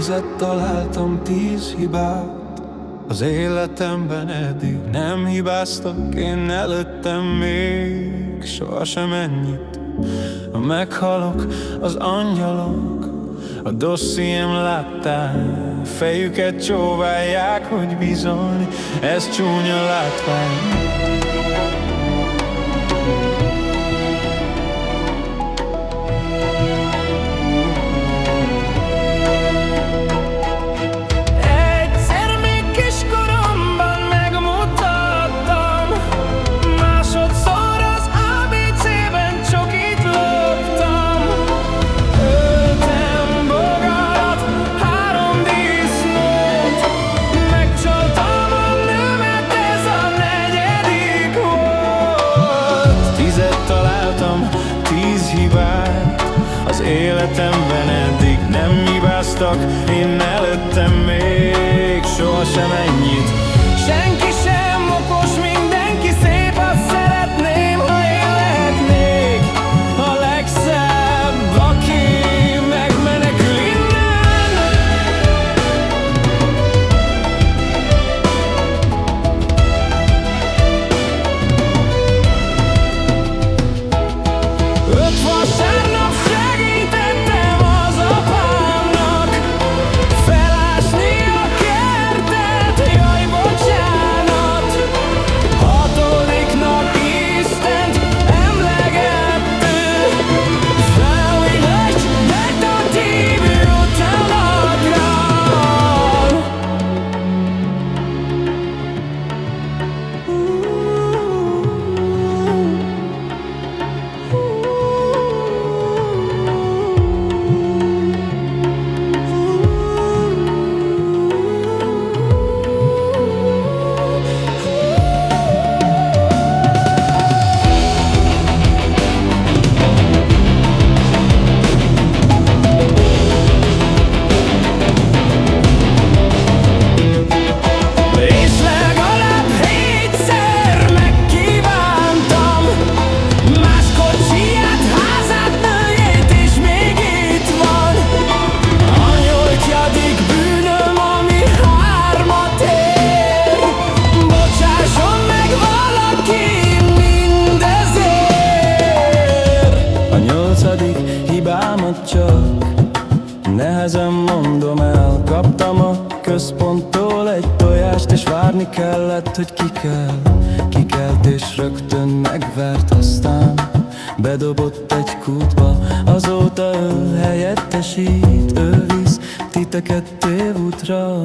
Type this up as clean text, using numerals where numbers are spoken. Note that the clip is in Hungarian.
10 találtam, 10 hibát. Az életemben eddig nem hibáztak, én előttem még sohasem ennyit. Ha meghalok, az angyalok a dossziem látták, fejüket csóválják, hogy bizony, ez csúnya látvány. Találtam 10 hibát, az életemben eddig nem hibáztak, én előttem még sohasem ennyit. Senki sem okos, mindenki szép, azt szeretném, ha én lehetnék a legszebb, aki megmenekül innen. Vasárnap segítettem az apámnak felásni a kertet, jaj, bocsánat. 6. nap Istent emlegettük, Zsáújlás, de a tívű utalakra. Hibámat csak nehezen mondom el. Kaptam a központtól egy tojást, és várni kellett, hogy kikelt és rögtön megvert. Aztán bedobott egy kútba, azóta ő helyettesít, ő visz titeket tévútra.